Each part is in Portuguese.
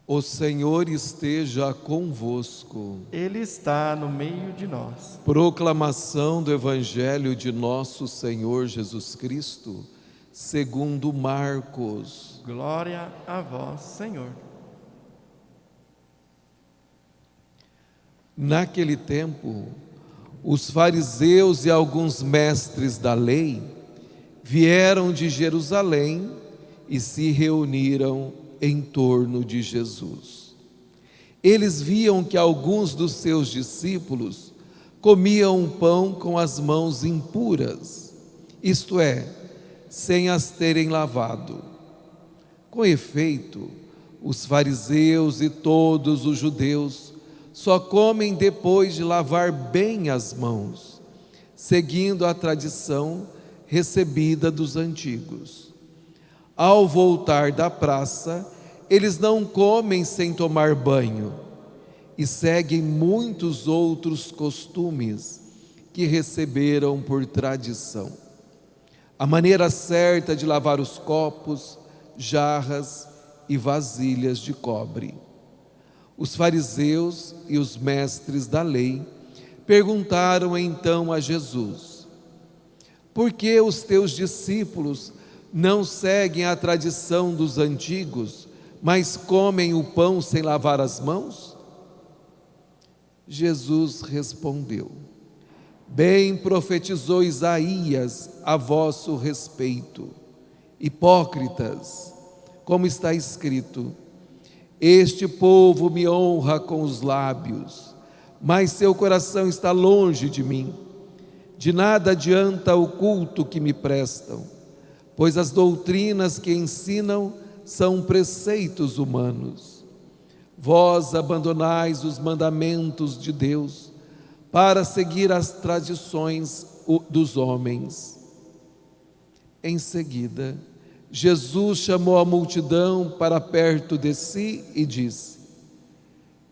O Senhor esteja convosco. Ele está no meio de nós. Proclamação do Evangelho de nosso Senhor Jesus Cristo, segundo Marcos. Glória a vós, Senhor. Naquele tempo, os fariseus e alguns mestres da lei vieram de Jerusalém e se reuniram em torno de Jesus. Eles viam que alguns dos seus discípulos comiam pão com as mãos impuras, isto é, sem as terem lavado. Com efeito, os fariseus e todos os judeus só comem depois de lavar bem as mãos, seguindo a tradição recebida dos antigos. Ao voltar da praça, eles não comem sem tomar banho e seguem muitos outros costumes que receberam por tradição. A maneira certa de lavar os copos, jarras e vasilhas de cobre. Os fariseus e os mestres da lei perguntaram então a Jesus: por que os teus discípulos não seguem a tradição dos antigos, mas comem o pão sem lavar as mãos? Jesus respondeu: bem profetizou Isaías a vosso respeito, hipócritas, como está escrito: este povo me honra com os lábios, mas seu coração está longe de mim. De nada adianta o culto que me prestam, pois as doutrinas que ensinam são preceitos humanos. Vós abandonais os mandamentos de Deus para seguir as tradições dos homens. Em seguida, Jesus chamou a multidão para perto de si e disse: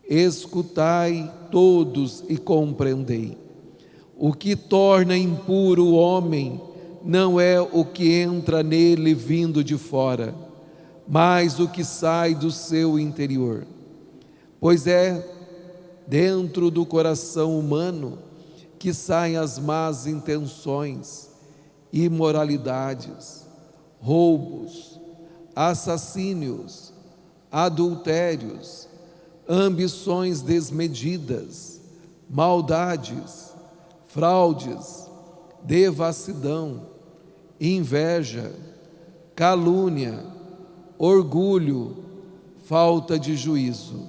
escutai todos e compreendei. O que torna impuro o homem não é o que entra nele vindo de fora, mas o que sai do seu interior. Pois é dentro do coração humano que saem as más intenções, imoralidades, roubos, assassínios, adultérios, ambições desmedidas, maldades, fraudes, devassidão, inveja, calúnia, orgulho, falta de juízo.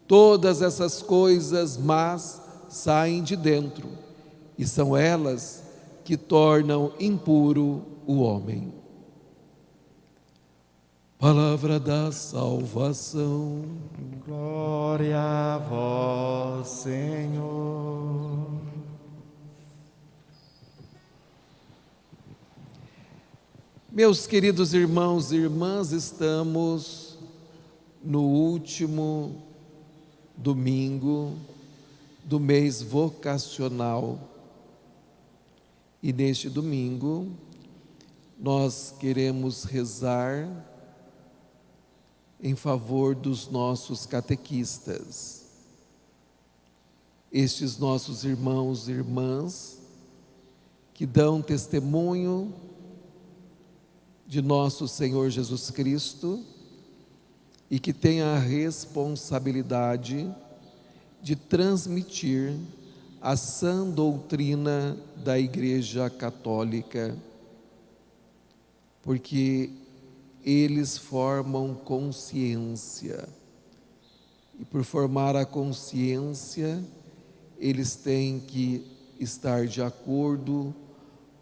Todas essas coisas más saem de dentro, e são elas que tornam impuro o homem. Palavra da salvação. Glória a vós, Senhor. Meus queridos irmãos e irmãs, estamos no último domingo do mês vocacional. E neste domingo, nós queremos rezar em favor dos nossos catequistas. Estes nossos irmãos e irmãs que dão testemunho de nosso Senhor Jesus Cristo e que têm a responsabilidade de transmitir a sã doutrina da Igreja Católica, porque eles formam consciência, e por formar a consciência, eles têm que estar de acordo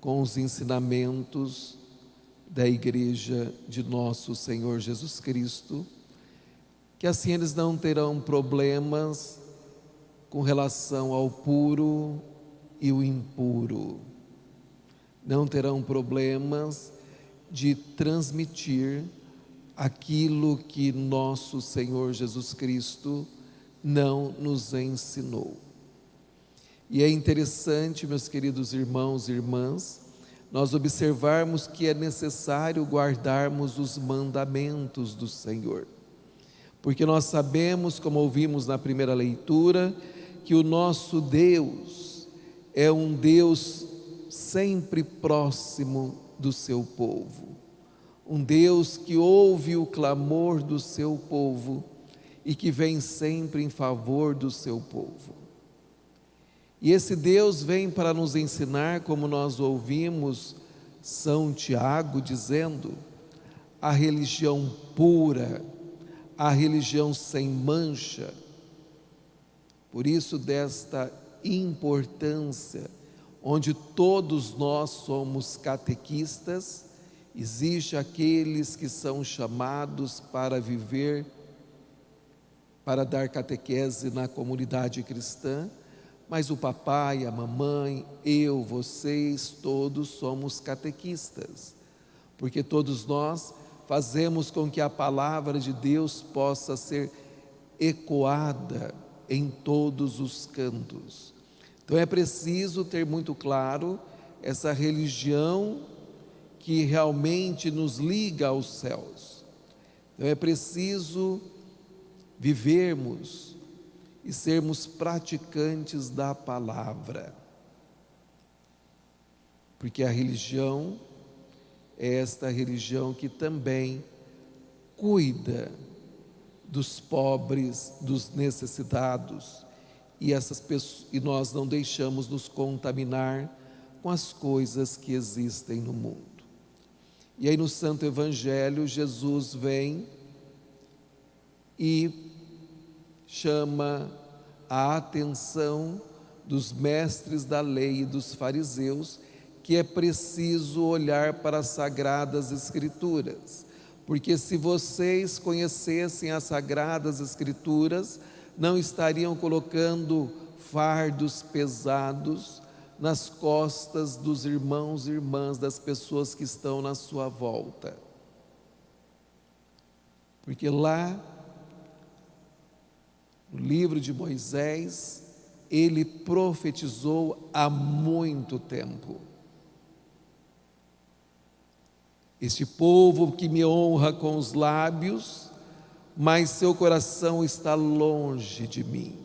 com os ensinamentos da Igreja de nosso Senhor Jesus Cristo, que assim eles não terão problemas com relação ao puro e o impuro, não terão problemas de transmitir aquilo que nosso Senhor Jesus Cristo não nos ensinou. E é interessante, meus queridos irmãos e irmãs, nós observarmos que é necessário guardarmos os mandamentos do Senhor, porque nós sabemos, como ouvimos na primeira leitura, que o nosso Deus é um Deus sempre próximo do seu povo, um Deus que ouve o clamor do seu povo e que vem sempre em favor do seu povo. E esse Deus vem para nos ensinar, como nós ouvimos São Tiago dizendo, a religião pura, a religião sem mancha. Por isso, desta importância, onde todos nós somos catequistas, existe aqueles que são chamados para viver, para dar catequese na comunidade cristã, mas o papai, a mamãe, eu, vocês, todos somos catequistas, porque todos nós fazemos com que a palavra de Deus possa ser ecoada em todos os cantos. Então é preciso ter muito claro essa religião que realmente nos liga aos céus. Então é preciso vivermos e sermos praticantes da palavra, porque a religião é esta religião que também cuida dos pobres, dos necessitados, e nós não deixamos nos contaminar com as coisas que existem no mundo. E aí no Santo Evangelho, Jesus vem e chama a atenção dos mestres da lei e dos fariseus que é preciso olhar para as Sagradas Escrituras, porque se vocês conhecessem as Sagradas Escrituras, não estariam colocando fardos pesados nas costas dos irmãos e irmãs, das pessoas que estão na sua volta. Porque lá, no livro de Moisés, ele profetizou há muito tempo. Este povo que me honra com os lábios, mas seu coração está longe de mim.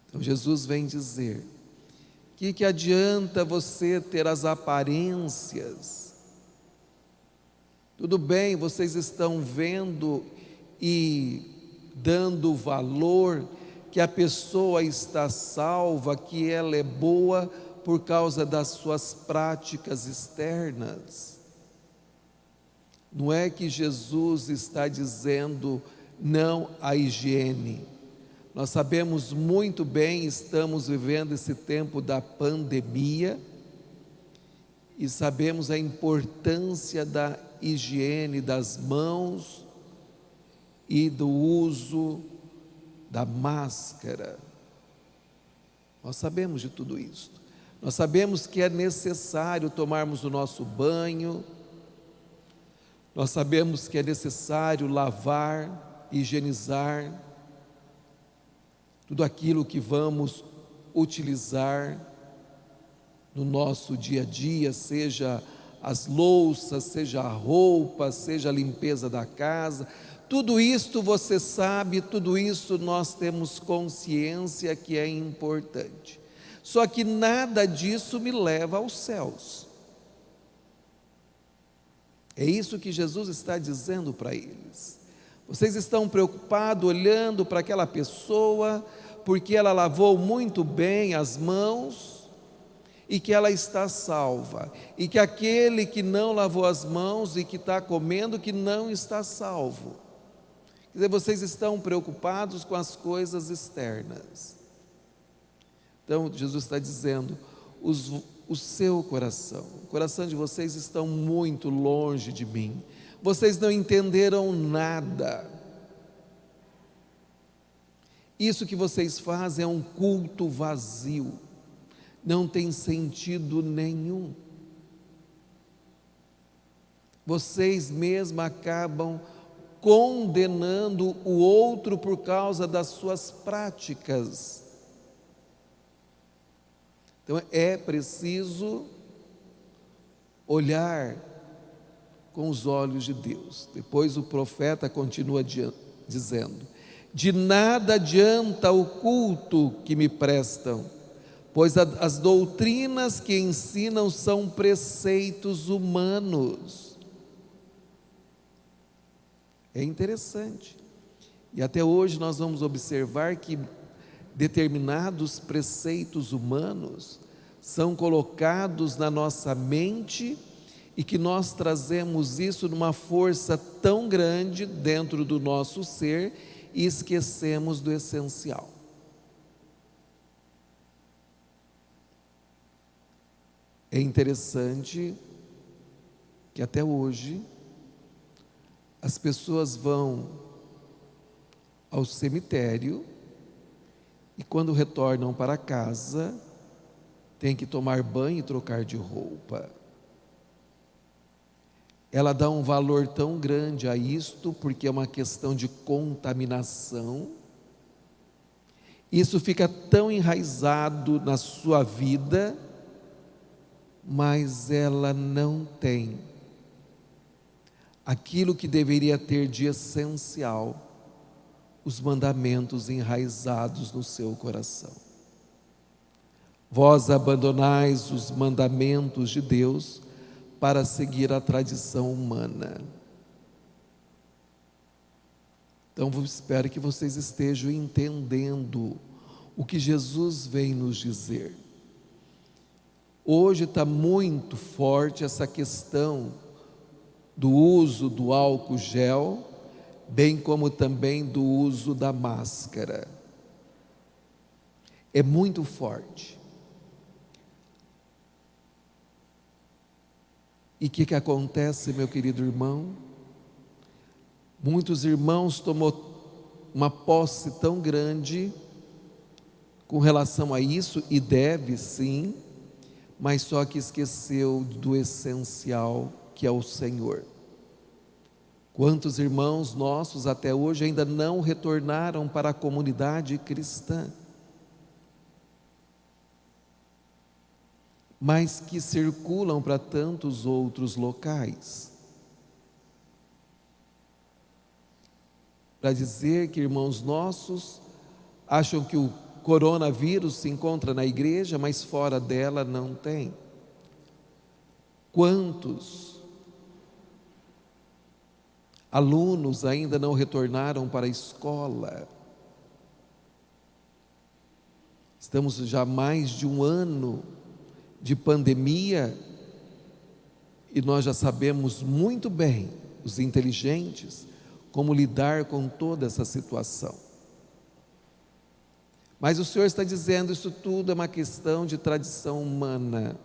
Então Jesus vem dizer, que adianta você ter as aparências? Tudo bem, vocês estão vendo e dando valor que a pessoa está salva, que ela é boa por causa das suas práticas externas. Não é que Jesus está dizendo não à higiene. Nós sabemos muito bem, estamos vivendo esse tempo da pandemia e sabemos a importância da higiene das mãos e do uso da máscara. Nós sabemos de tudo isso. Nós sabemos que é necessário tomarmos o nosso banho, nós sabemos que é necessário lavar, higienizar tudo aquilo que vamos utilizar no nosso dia a dia, seja as louças, seja a roupa, seja a limpeza da casa. Tudo isto você sabe, tudo isso nós temos consciência que é importante. Só que nada disso me leva aos céus. É isso que Jesus está dizendo para eles. Vocês estão preocupados olhando para aquela pessoa, porque ela lavou muito bem as mãos e que ela está salva, e que aquele que não lavou as mãos e que está comendo, que não está salvo. Quer dizer, vocês estão preocupados com as coisas externas. Então Jesus está dizendo, o seu coração, o coração de vocês estão muito longe de mim, vocês não entenderam nada. Isso que vocês fazem é um culto vazio, não tem sentido nenhum. Vocês mesmos acabam condenando o outro por causa das suas práticas. Então é preciso olhar com os olhos de Deus. Depois o profeta continua dizendo: de nada adianta o culto que me prestam, pois as doutrinas que ensinam são preceitos humanos. É interessante. E até hoje nós vamos observar que determinados preceitos humanos são colocados na nossa mente e que nós trazemos isso numa força tão grande dentro do nosso ser e esquecemos do essencial. É interessante que até hoje as pessoas vão ao cemitério e quando retornam para casa tem que tomar banho e trocar de roupa. Ela dá um valor tão grande a isto porque é uma questão de contaminação. Isso fica tão enraizado na sua vida, mas ela não tem aquilo que deveria ter de essencial, os mandamentos enraizados no seu coração. Vós abandonais os mandamentos de Deus para seguir a tradição humana. Então eu espero que vocês estejam entendendo o que Jesus vem nos dizer. Hoje está muito forte essa questão do uso do álcool gel, bem como também do uso da máscara. É muito forte. E o que acontece, meu querido irmão? Muitos irmãos tomou uma posse tão grande com relação a isso, e deve sim, mas só que esqueceu do essencial, que é o Senhor. Quantos irmãos nossos até hoje ainda não retornaram para a comunidade cristã, mas que circulam para tantos outros locais, para dizer que irmãos nossos acham que o coronavírus se encontra na igreja, mas fora dela não tem. Quantos alunos ainda não retornaram para a escola? Estamos já há mais de um ano de pandemia e nós já sabemos muito bem, os inteligentes, como lidar com toda essa situação. Mas o Senhor está dizendo, isso tudo é uma questão de tradição humana.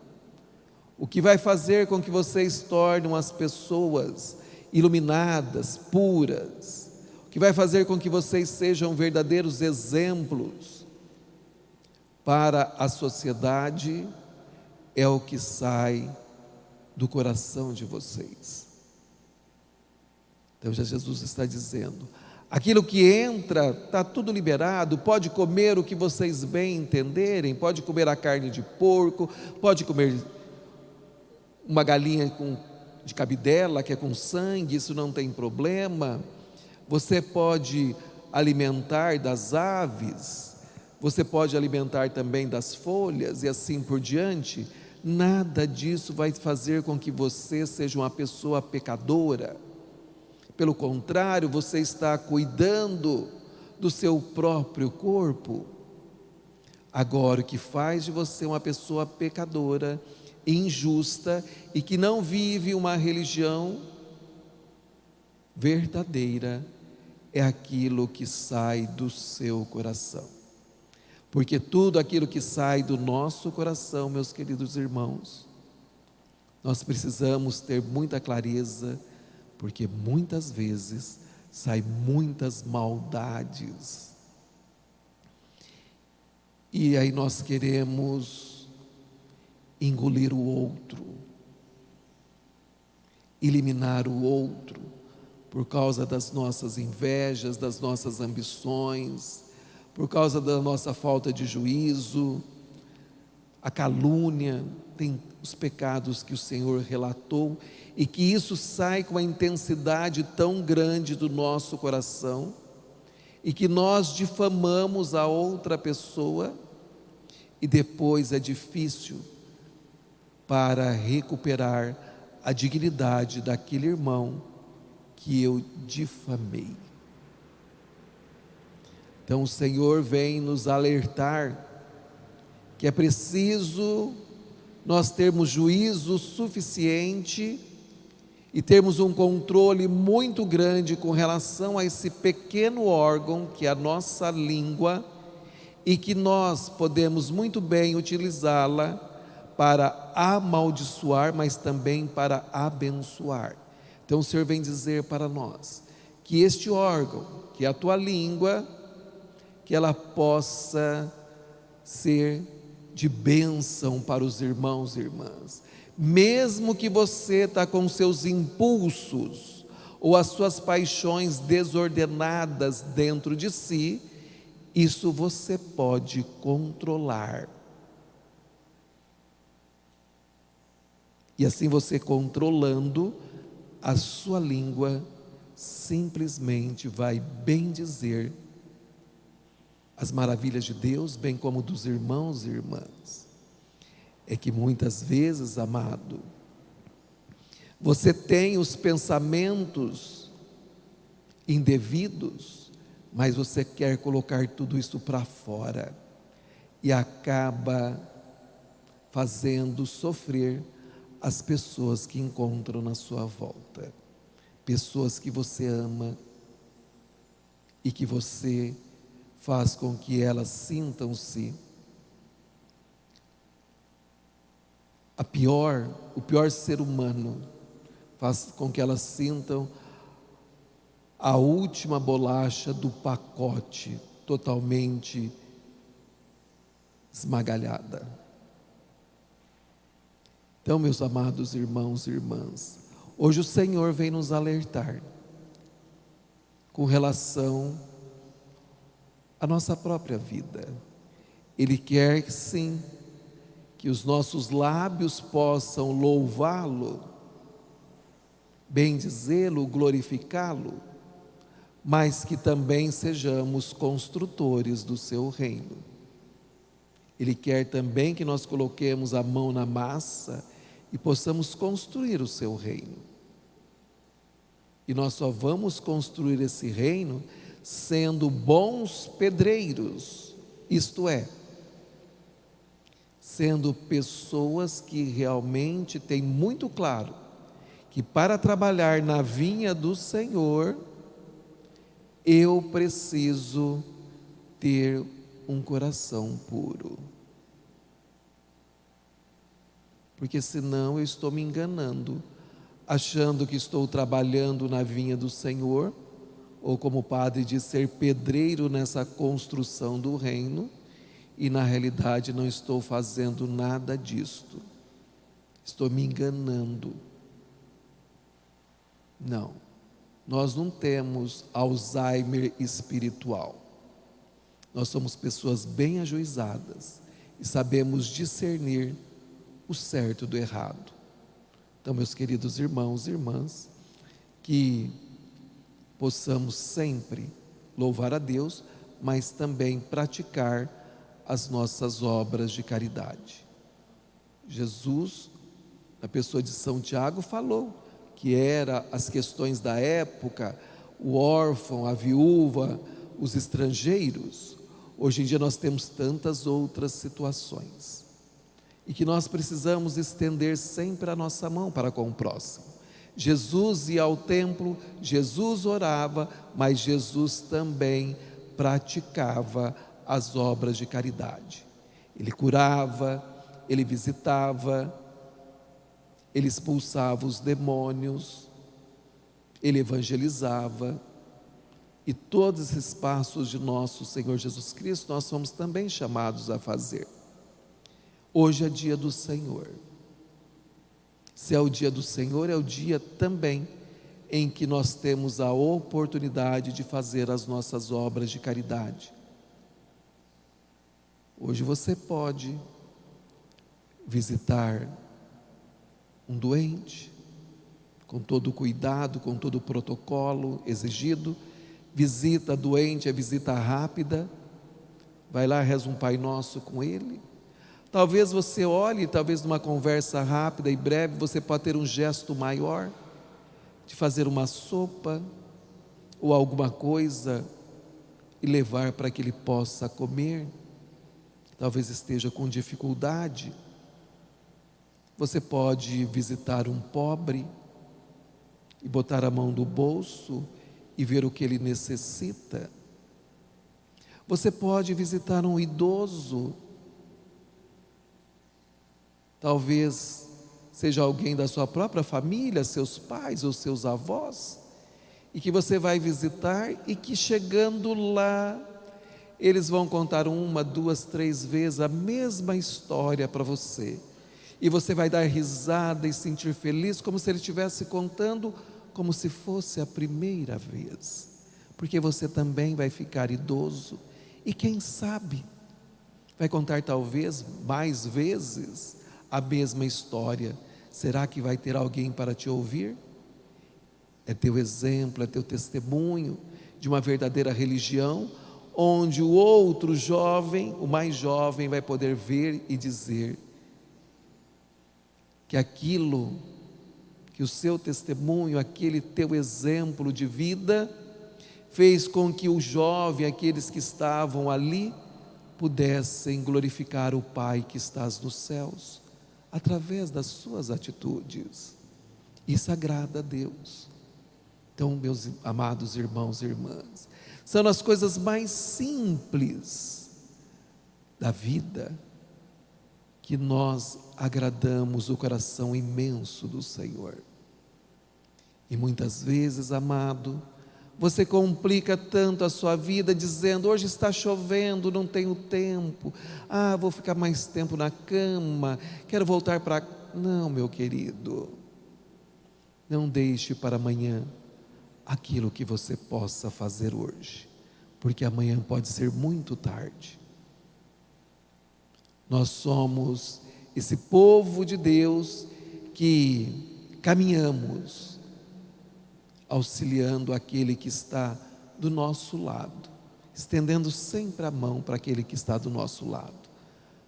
O que vai fazer com que vocês tornem as pessoas iluminadas, puras, o que vai fazer com que vocês sejam verdadeiros exemplos para a sociedade, é o que sai do coração de vocês. Então já Jesus está dizendo, aquilo que entra, está tudo liberado, pode comer o que vocês bem entenderem, pode comer a carne de porco, pode comer uma galinha de cabidela, que é com sangue, isso não tem problema. Você pode alimentar das aves, você pode alimentar também das folhas e assim por diante. Nada disso vai fazer com que você seja uma pessoa pecadora. Pelo contrário, você está cuidando do seu próprio corpo. Agora, o que faz de você uma pessoa pecadora, injusta e que não vive uma religião verdadeira, é aquilo que sai do seu coração. Porque tudo aquilo que sai do nosso coração, meus queridos irmãos, nós precisamos ter muita clareza, porque muitas vezes saem muitas maldades. E aí nós queremos engolir o outro, eliminar o outro, por causa das nossas invejas, das nossas ambições, por causa da nossa falta de juízo, a calúnia, tem os pecados que o Senhor relatou, e que isso sai com uma intensidade tão grande do nosso coração, e que nós difamamos a outra pessoa e depois é difícil para recuperar a dignidade daquele irmão que eu difamei. Então o Senhor vem nos alertar que é preciso nós termos juízo suficiente e termos um controle muito grande com relação a esse pequeno órgão que é a nossa língua, e que nós podemos muito bem utilizá-la para amaldiçoar, mas também para abençoar. Então o Senhor vem dizer para nós que este órgão, que é a tua língua, que ela possa ser de bênção para os irmãos e irmãs. Mesmo que você está com seus impulsos ou as suas paixões desordenadas dentro de si, isso você pode controlar. E assim você controlando a sua língua, simplesmente vai bendizer as maravilhas de Deus, bem como dos irmãos e irmãs. É que muitas vezes, amado, você tem os pensamentos indevidos, mas você quer colocar tudo isso para fora e acaba fazendo sofrer as pessoas que encontram na sua volta, pessoas que você ama e que você faz com que elas sintam-se o pior ser humano, faz com que elas sintam a última bolacha do pacote, totalmente esmagalhada. Então, meus amados irmãos e irmãs, hoje o Senhor vem nos alertar com relação à nossa própria vida. Ele quer sim que os nossos lábios possam louvá-lo, bendizê-lo, glorificá-lo, mas que também sejamos construtores do seu reino. Ele quer também que nós coloquemos a mão na massa e possamos construir o seu reino. E nós só vamos construir esse reino sendo bons pedreiros, isto é, sendo pessoas que realmente têm muito claro que para trabalhar na vinha do Senhor, eu preciso ter um coração puro. Porque senão eu estou me enganando, achando que estou trabalhando na vinha do Senhor, ou como o padre diz, ser pedreiro nessa construção do reino, e na realidade não estou fazendo nada disto. Estou me enganando. Não, nós não temos Alzheimer espiritual. Nós somos pessoas bem ajuizadas e sabemos discernir o certo do errado. Então, meus queridos irmãos e irmãs, que possamos sempre louvar a Deus, mas também praticar as nossas obras de caridade. Jesus, na pessoa de São Tiago, falou que eram as questões da época, o órfão, a viúva, os estrangeiros. Hoje em dia nós temos tantas outras situações, e que nós precisamos estender sempre a nossa mão para com o próximo. Jesus ia ao templo, Jesus orava, mas Jesus também praticava as obras de caridade. Ele curava, ele visitava, ele expulsava os demônios, ele evangelizava, e todos esses passos de nosso Senhor Jesus Cristo nós somos também chamados a fazer. Hoje é dia do Senhor. Se é o dia do Senhor, é o dia também em que nós temos a oportunidade de fazer as nossas obras de caridade. Hoje você pode visitar um doente, com todo o cuidado, com todo o protocolo exigido, Visita doente, é visita rápida. Vai lá, reza um Pai Nosso com ele. Talvez você olhe, talvez numa conversa rápida e breve, você pode ter um gesto maior, de fazer uma sopa ou alguma coisa e levar para que ele possa comer. Talvez esteja com dificuldade. Você pode visitar um pobre e botar a mão no bolso e ver o que ele necessita. Você pode visitar um idoso. Talvez seja alguém da sua própria família, seus pais ou seus avós, e que você vai visitar e que chegando lá, eles vão contar 1, 2, 3 vezes a mesma história para você. E você vai dar risada e sentir feliz, como se ele estivesse contando, como se fosse a primeira vez. Porque você também vai ficar idoso. E quem sabe, vai contar talvez mais vezes a mesma história. Será que vai ter alguém para te ouvir? É teu exemplo, é teu testemunho de uma verdadeira religião, onde o outro jovem, o mais jovem, vai poder ver e dizer que aquilo, que o seu testemunho, aquele teu exemplo de vida, fez com que o jovem, aqueles que estavam ali, pudessem glorificar o Pai que estás nos céus, através das suas atitudes. Isso agrada a Deus. Então, meus amados irmãos e irmãs, são as coisas mais simples da vida que nós agradamos o coração imenso do Senhor. E muitas vezes, amado, você complica tanto a sua vida dizendo: hoje está chovendo, não tenho tempo, vou ficar mais tempo na cama, quero voltar para... Não, meu querido, não deixe para amanhã aquilo que você possa fazer hoje, porque amanhã pode ser muito tarde. Nós somos esse povo de Deus que caminhamos auxiliando aquele que está do nosso lado, estendendo sempre a mão para aquele que está do nosso lado.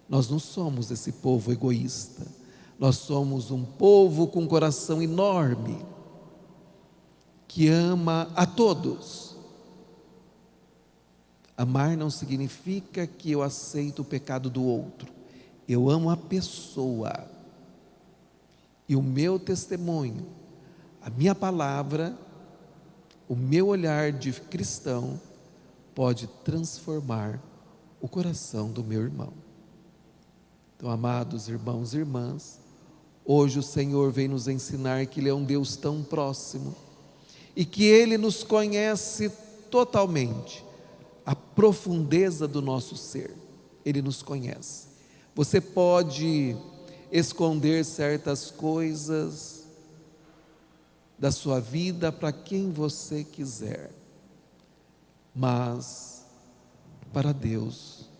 Nós não somos esse povo egoísta, nós somos um povo com um coração enorme, que ama a todos. Amar não significa que eu aceito o pecado do outro, eu amo a pessoa, e o meu testemunho, a minha palavra, o meu olhar de cristão pode transformar o coração do meu irmão. Então, amados irmãos e irmãs, hoje o Senhor vem nos ensinar que Ele é um Deus tão próximo e que Ele nos conhece totalmente, a profundeza do nosso ser. Ele nos conhece. Você pode esconder certas coisas da sua vida para quem você quiser, mas para Deus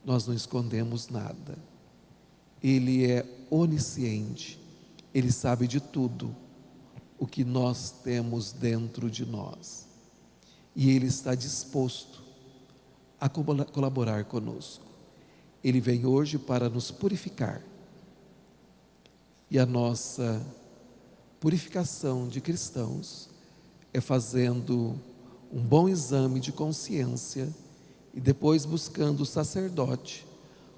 nós não escondemos nada. Ele é onisciente, Ele sabe de tudo o que nós temos dentro de nós, e Ele está disposto a colaborar conosco. Ele vem hoje para nos purificar, e a nossa purificação de cristãos é fazendo um bom exame de consciência e depois buscando o sacerdote,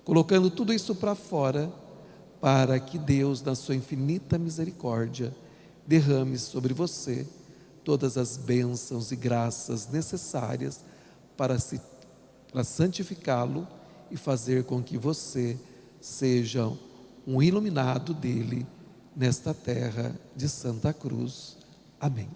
colocando tudo isso para fora, para que Deus, na sua infinita misericórdia, derrame sobre você todas as bênçãos e graças necessárias para santificá-lo e fazer com que você seja um iluminado dele nesta terra de Santa Cruz. Amém.